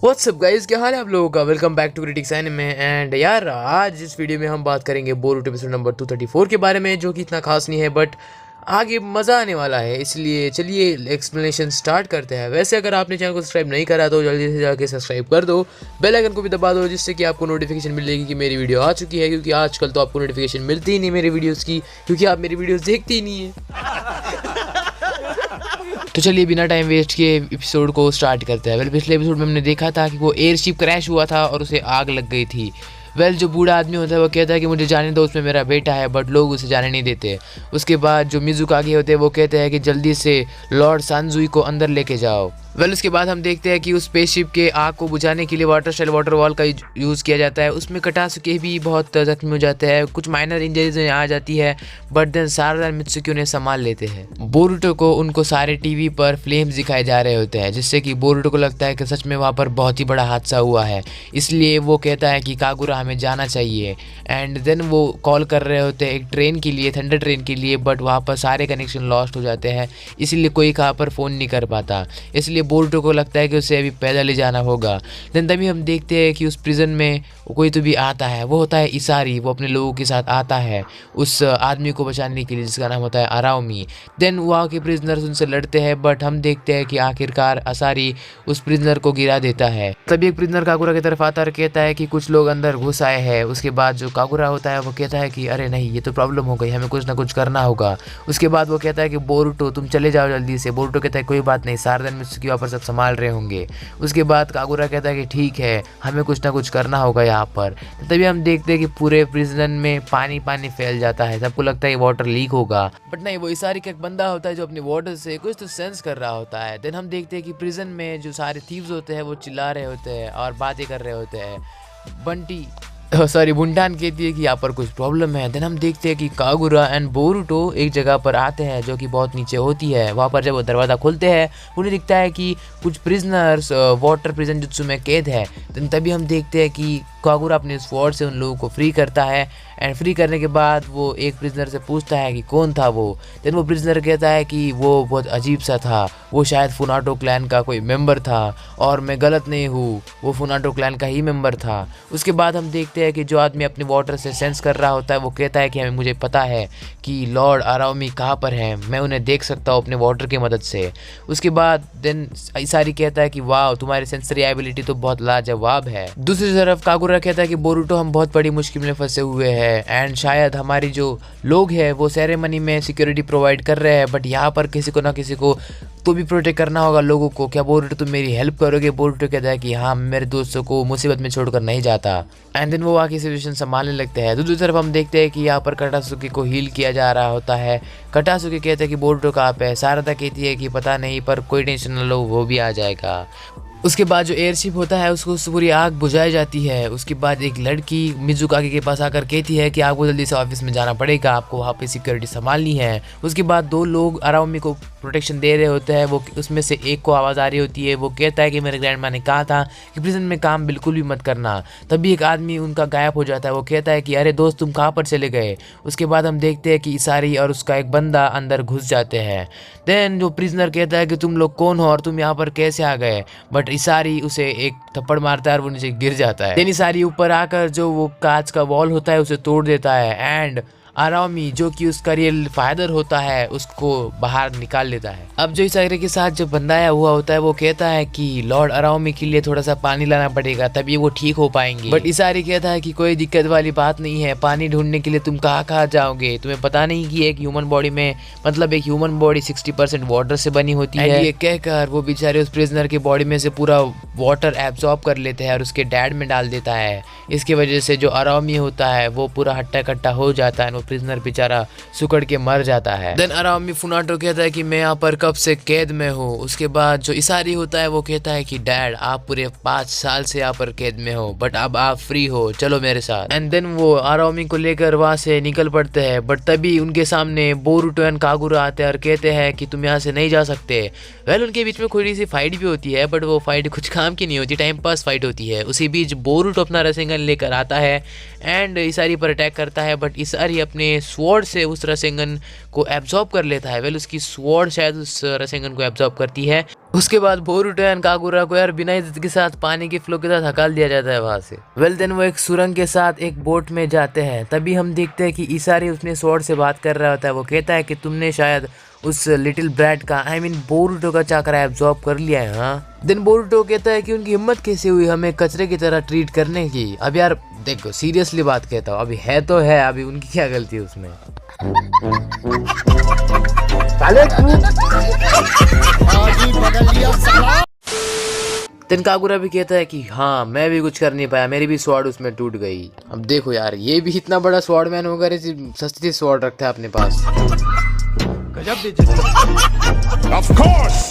WhatsApp guys, क्या हाल है आप लोगों का। Welcome back to critics anime. And यार, आज इस वीडियो में हम बात करेंगे बोरुटो एपिसोड नंबर 234 के बारे में, जो कि इतना खास नहीं है बट आगे मज़ा आने वाला है। इसलिए चलिए एक्सप्लेनेशन स्टार्ट करते हैं। वैसे अगर आपने चैनल को सब्सक्राइब नहीं करा तो जल्दी से जाके सब्सक्राइब कर दो, बेल आइकन को भी दबा दो, जिससे कि आपको नोटिफिकेशन मिलेगी कि मेरी वीडियो आ चुकी है। क्योंकि आजकल तो आपको नोटिफिकेशन मिलती ही नहीं मेरी वीडियोज़ की, क्योंकि आप मेरी वीडियोज़ देखती ही नहीं है। तो चलिए बिना टाइम वेस्ट किए एपिसोड को स्टार्ट करते हैं। पिछले एपिसोड में हमने देखा था कि वो एयरशिप क्रैश हुआ था और उसे आग लग गई थी। जो बूढ़ा आदमी होता है वो कहता है कि मुझे जाने दो, उसमें मेरा बेटा है, बट लोग उसे जाने नहीं देते। उसके बाद जो मिजुकागी होते हैं वो कहते हैं कि जल्दी से लॉर्ड सांजुई को अंदर लेके जाओ। उसके बाद हम देखते हैं कि उस स्पेसशिप के आग को बुझाने के लिए वाटर शेल वाटर वॉल का यूज़ किया जाता है। उसमें कटासुके भी बहुत जख्मी हो जाते हैं, कुछ माइनर इंजरीज आ जाती है, बट देन सारदा मित्सुकी उन्हें संभाल लेते हैं। बोरुटो को उनको सारे टीवी पर फ्लेम्स दिखाए जा रहे होते हैं, जिससे कि बोरुटो को लगता है कि सच में वहाँ पर बहुत ही बड़ा हादसा हुआ है। इसलिए वो कहता है कि कागुरा हमें जाना चाहिए। एंड देन वो कॉल कर रहे होते हैं एक ट्रेन के लिए, थंडर ट्रेन के लिए, बट वहाँ पर सारे कनेक्शन लॉस्ट हो जाते हैं, इसलिए कोई कहाँ पर फ़ोन नहीं कर पाता। इसलिए बोरुटो को लगता है कि उसे अभी पैदल ही जाना होगा। देन तभी हम देखते हैं कि उस प्रिजन में कोई तो भी आता है, वो होता है इसारी। वो अपने लोगों के साथ आता है उस आदमी को बचाने के लिए, जिसका नाम होता है अराओमी। देन वहाँ के प्रिजनर्स उनसे लड़ते हैं, बट हम देखते हैं कि आखिरकार असारी उस प्रिजनर को गिरा देता है। तभी एक प्रिजनर कागुरा की तरफ आता है और कहता है कि कुछ लोग अंदर घुस आए हैं। उसके बाद जो कागुरा होता है वो कहता है कि अरे नहीं, ये तो प्रॉब्लम हो गई, हमें कुछ ना कुछ करना होगा। उसके बाद वो कहता है कि बोरुटो तुम चले जाओ जल्दी से। बोरुटो कहता है कोई बात नहीं, सारदा मित्सुकी वहाँ पर सब संभाल रहे होंगे। उसके बाद कागुरा कहता है कि ठीक है, हमें कुछ ना कुछ करना होगा यहाँ पर। तभी हम देखते हैं कि पूरे प्रिजन में पानी पानी फैल जाता है। सबको लगता है वाटर लीक होगा, बट नहीं, वो इसारी का एक बंदा होता है जो अपने वाटर से कुछ तो सेंस कर रहा होता है। देन हम देखते हैं कि प्रिजन में जो सारे थीव्स होते हैं वो चिल्ला रहे होते हैं और बातें कर रहे होते हैं। बुंटान कहती है कि यहाँ पर कुछ प्रॉब्लम है। देन हम देखते हैं कि कागुरा एंड बोरुटो एक जगह पर आते हैं जो कि बहुत नीचे होती है। वहाँ पर जब वो दरवाज़ा खोलते हैं उन्हें दिखता है कि कुछ प्रिजनर्स वाटर प्रिजन जुत्सु में कैद है। देन तभी हम देखते हैं कि कागुरा अपने स्वॉर्ड से उन लोगों को फ्री करता है। एंड फ्री करने के बाद वो एक प्रिजनर से पूछता है कि कौन था वो। देन वो प्रिजनर कहता है कि वो बहुत अजीब सा था, वो शायद फुनाटो क्लैन का कोई मेंबर था और मैं गलत नहीं हूँ, वो फुनाटो क्लैन का ही मेंबर था। उसके बाद हम देखते हैं कि जो आदमी अपने वाटर से सेंस कर रहा होता है वो कहता है कि मुझे पता है कि लॉर्ड अराओमी कहाँ पर है, मैं उन्हें देख सकता हूँ अपने वाटर की मदद से। उसके बाद देन इसारी कहता है कि वाह, तुम्हारी सेंसरी एबिलिटी तो बहुत लाजवाब है। दूसरी तरफ कागुरा कहता है कि बोरुटो हम बहुत बड़ी मुश्किल में फंसे हुए हैं एंड शायद हमारी जो लोग हैं वो सेरेमनी में सिक्योरिटी प्रोवाइड कर रहे हैं, बट यहाँ पर किसी को ना किसी को तो भी प्रोटेक्ट करना होगा लोगों को। क्या बोरुटो तुम मेरी हेल्प करोगे? बोरुटो कहता है कि हाँ, मेरे दोस्तों को मुसीबत में छोड़कर नहीं जाता। एंड देन वो आके सिचुएशन संभालने लगते हैं। दूसरी तरफ हम देखते हैं कि यहाँ पर कटासुके को हील किया जा रहा होता है। कटासुके कहते हैं कि बोरुटो कहाँ पे है। सारदा कहती है कि पता नहीं, पर कोई टेंशन न लो, वो भी आ जाएगा। उसके बाद जो एयरशिप होता है उसको पूरी आग बुझाई जाती है। उसके बाद एक लड़की मिजुकागी के पास आकर कहती है कि आपको जल्दी से ऑफिस में जाना पड़ेगा, आपको वहाँ पे सिक्योरिटी संभालनी है। उसके बाद दो लोग अराओमी को प्रोटेक्शन दे रहे होते हैं। वो उसमें से एक को आवाज़ आ रही होती है, वो कहता है कि मेरे ग्रैंडमा ने कहा था कि प्रिजन में काम बिल्कुल भी मत करना। तभी एक आदमी उनका गायब हो जाता है। वो कहता है कि अरे दोस्त, तुम कहाँ पर चले गए? उसके बाद हम देखते हैं कि इसारी और उसका एक बंदा अंदर घुस जाते हैं। देन जो प्रिजनर कहता है कि तुम लोग कौन हो और तुम यहाँ पर कैसे आ गए? बट इसारी उसे एक थप्पड़ मारता है और वो नीचे गिर जाता है। देन इसारी ऊपर आकर जो वो कांच का वॉल होता है उसे तोड़ देता है एंड अराओमी, जो कि उसका रियल फादर होता है, उसको बाहर निकाल लेता है। अब जो इसारी के साथ जो बंदाया हुआ होता है वो कहता है कि लॉर्ड अराओमी के लिए थोड़ा सा पानी लाना पड़ेगा, तभी वो ठीक हो पाएंगे। बट इसारी कहता है कि कोई दिक्कत वाली बात नहीं है, पानी ढूंढने के लिए तुम कहाँ जाओगे? तुम्हें पता नहीं कि एक ह्यूमन बॉडी में, मतलब एक ह्यूमन बॉडी 60% वाटर से बनी होती है। ये कहकर वो बेचारे उस प्रिजनर की बॉडी में से पूरा वाटर एब्जॉर्ब कर लेते हैं और उसके डैड में डाल देता है। इसकी वजह से जो अराओमी होता है वो पूरा हट्टा कट्टा हो जाता है, प्रिजनर बेचारा सुकड़ के मर जाता है। देन अराओमी फुनाटो कहता है कि मैं यहाँ पर कब से कैद में हूँ। उसके बाद जो इसारी होता है वो कहता है कि डैड, आप पूरे 5 साल से यहाँ पर कैद में हो, बट अब आप फ्री हो, चलो मेरे साथ। एंड देन वो अराओमी को लेकर वहाँ से निकल पड़ते हैं, बट तभी उनके सामने बोरुटो एंड कागुरा आते हैं और कहते हैं कि तुम यहाँ से नहीं जा सकते। उनके बीच में थोड़ी सी फाइट भी होती है, बट वो फाइट कुछ काम की नहीं होती, टाइम पास फाइट होती है। उसी बीच बोरुटो अपना रसेंगन लेकर आता है एंड इसारी पर अटैक करता है, बट इसारी अपने स्वॉर्ड से उस रसेंगन को एब्जॉर्ब कर लेता है। उसकी स्वॉर्ड शायद उस रसेंगन को एब्जॉर्ब करती है। उसके बाद बोरुटो एंड कागुरा को यार बिना इज्जत के साथ पानी के फ्लो के साथ हकाल दिया जाता है वहां से। वेल देन वो एक सुरंग के साथ एक बोट में जाते हैं। तभी हम देखते हैं कि इसारी उसने स्वॉर्ड से बात कर रहा होता है। वो कहता है कि तुमने शायद उस लिटिल ब्रैड का बोरुटो का चाकरा एब्जॉर्ब कर लिया है। हाँ, देन बोरुटो कहता है कि उनकी हिम्मत कैसे हुई हमें कचरे की तरह ट्रीट करने की। अब यार देखो सीरियसली बात कहता हूँ, अभी है तो है, अभी उनकी क्या गलती है उसमें। देन कागुरा भी कहता है कि हाँ मैं भी कुछ कर नहीं पाया, मेरी भी स्वॉर्ड उसमें टूट गई। अब देखो यार ये भी इतना बड़ा स्वॉर्ड मैन होकर इसी सस्ती स्वॉर्ड रखता है अपने पास। Of course!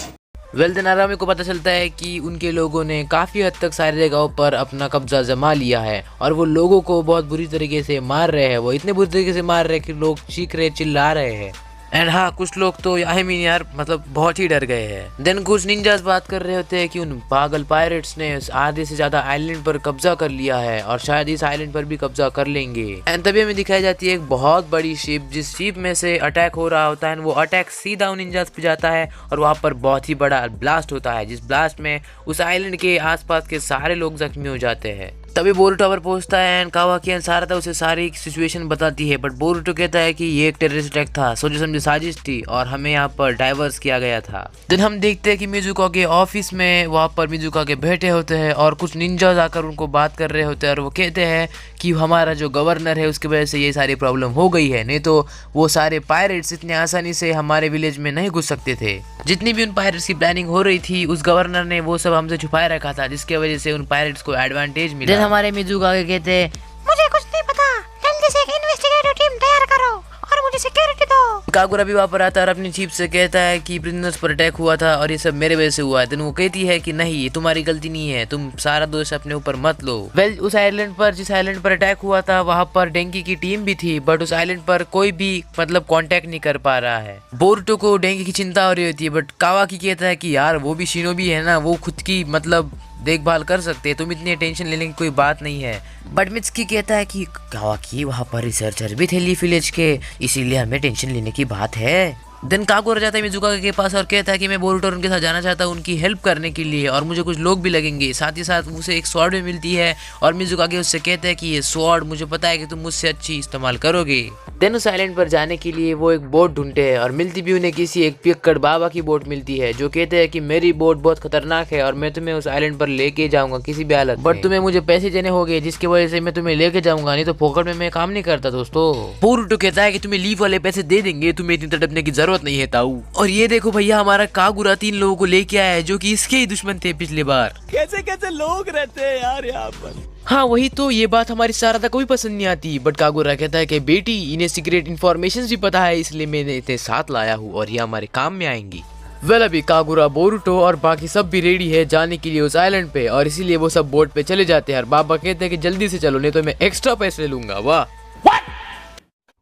वेल देन आरामी को पता चलता है कि उनके लोगों ने काफी हद तक सारी जगहों पर अपना कब्जा जमा लिया है और वो लोगों को बहुत बुरी तरीके से मार रहे हैं। वो इतने बुरी तरीके से मार रहे हैं कि लोग चीख रहे चिल्ला रहे हैं। एंड हाँ, कुछ लोग तो यार मतलब बहुत ही डर गए हैं। देन कुछ निंजास बात कर रहे होते हैं कि उन पागल पायरेट्स ने आधे से ज्यादा आइलैंड पर कब्जा कर लिया है और शायद इस आइलैंड पर भी कब्जा कर लेंगे। एंड तभी हमें दिखाई जाती है एक बहुत बड़ी शिप, जिस शिप में से अटैक हो रहा होता है। वो अटैक सीधा उन निंजास पे जाता है और वहाँ पर बहुत ही बड़ा ब्लास्ट होता है, जिस ब्लास्ट में उस आइलैंड के आसपास के सारे लोग जख्मी हो जाते हैं। तभी बोरुटो पर पहुंचता है एंड कावाकी एंड सारदा उसे सारी सिचुएशन बताती है। बट बोरुटो कहता है कि ये एक टेररिस्ट अटैक था, सोचे समझे साजिश थी और हमें यहाँ पर डाइवर्स किया गया था। देन हम देखते हैं कि मिजुका के ऑफिस में वहाँ पर मिजुका के बैठे होते हैं और कुछ निंजास आकर उनको बात कर रहे होते हैं और वो कहते हैं कि हमारा जो गवर्नर है उसकी वजह से ये सारी प्रॉब्लम हो गई है, नहीं तो वो सारे पायरेट्स इतने आसानी से हमारे विलेज में नहीं घुस सकते थे। जितनी भी उन पायरेट्स की प्लानिंग हो रही थी उस गवर्नर ने वो सब हमसे छुपाए रखा था, जिसकी वजह से उन पायरेट्स को एडवांटेज मिला। हमारे मिजुका के कहते हैं मुझे कुछ नहीं पता, जल्दी से एक इन्वेस्टिगेटिव टीम तैयार करो और मुझे सिक्योरिटी दो। कागुरा भी वहाँ पर आता है और अपनी चीफ से कहता है कि प्रिजनर्स पर अटैक हुआ था और ये सब मेरे वजह से हुआ है। देन वो कहती है कि नहीं, ये तुम्हारी गलती नहीं है, तुम सारा दोष अपने ऊपर मत लो। वेल उस आइलैंड पर जिस आइलैंड पर अटैक हुआ था वहाँ पर डेंगी की टीम भी थी, बट उस आइलैंड पर कोई भी मतलब कांटेक्ट नहीं कर पा रहा है। बोरुटो को डेंगी की चिंता हो रही होती है, बट कावाकी कहता है कि यार वो भी शिनोबी है ना, वो खुद की मतलब देखभाल कर सकते हैं, तुम इतनी टेंशन लेने की कोई बात नहीं है। बट मित्सुकी कहता है कि कावाकी वहाँ पर रिसर्चर भी थे लीफ विलेज के, इसीलिए हमें टेंशन लेने की बात है। देन कागुरा जाता है मिजुका के पास और कहता है कि मैं बोरुटो उनके साथ जाना चाहता हूँ उनकी हेल्प करने के लिए और मुझे कुछ लोग भी लगेंगे। साथ ही साथ उसे एक स्वॉर्ड भी मिलती है और मिजुका के उससे कहते हैं कि ये स्वॉर्ड मुझे पता है कि तुम मुझसे अच्छी इस्तेमाल करोगे। देन उस आइलैंड पर जाने के लिए वो एक बोट ढूंढते हैं और मिलती भी उन्हें किसी एक पियक्कड़ बाबा की बोट मिलती है, जो कहते हैं कि मेरी बोट बहुत खतरनाक है और मैं तुम्हें उस आइलैंड पर लेके जाऊंगा किसी भी हालत में, बट तुम्हें मुझे पैसे देने होंगे जिसकी वजह से मैं तुम्हें लेके जाऊंगा, नहीं तो फोकट में मैं काम नहीं करता। दोस्तों बोरुटो कहता है कि तुम्हें लीव वाले पैसे दे देंगे, तुम्हें इतनी तड़पने की जरूरत नहीं है ताऊ। और ये देखो भैया, हमारा कागुरा 3 लोगों को लेके आया है जो कि इसके ही दुश्मन थे पिछली बार। कैसे कैसे लोग रहते हैं यार यहाँ पर। हाँ वही तो, ये बात हमारी सारदा को भी पसंद नहीं आती, बट कागुरा कहता है कि बेटी इन्हें सीक्रेट इन्फॉर्मेशन भी पता है, इसलिए मैंने इन्हें साथ लाया हूँ और ये हमारे काम में आएंगी। वेल अभी कागुरा, बोरुटो और बाकी सब भी रेडी है जाने के लिए उस आइलैंड पे और इसीलिए वो सब बोट पे चले जाते हैं और बाबा कहते हैं कि जल्दी से चलो नहीं तो मैं एक्स्ट्रा पैसे लूंगा। वाह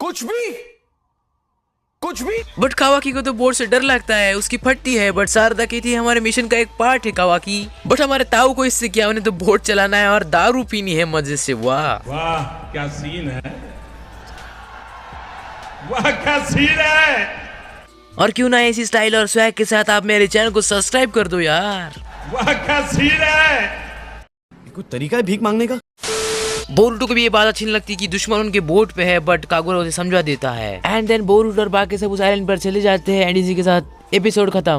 कुछ भी बट कावाकी को तो बोट से डर लगता है, उसकी फटती है, बट शारदा कहती है हमारे मिशन का एक पार्ट है कावाकी। बट हमारे ताऊ को इससे क्या, उन्हें तो बोट चलाना है और दारू पीनी है मजे से। वाह वाह क्या सीन है, वाह क्या सीन है। और क्यों ना इसी स्टाइल और स्वैग के साथ आप मेरे चैनल को सब्सक्राइब कर दो यार। वाह क्या सीन है। कोई तरीका है भीख मांगने का। बोरुटो को भी ये बात अच्छी नहीं लगती कि दुश्मन उनके बोट पे है, बट कागुरा उसे समझा देता है। एंड देन बोरुटो और बाकी सब उस आइलैंड पर चले जाते हैं एंड इसी के साथ एपिसोड खत्म।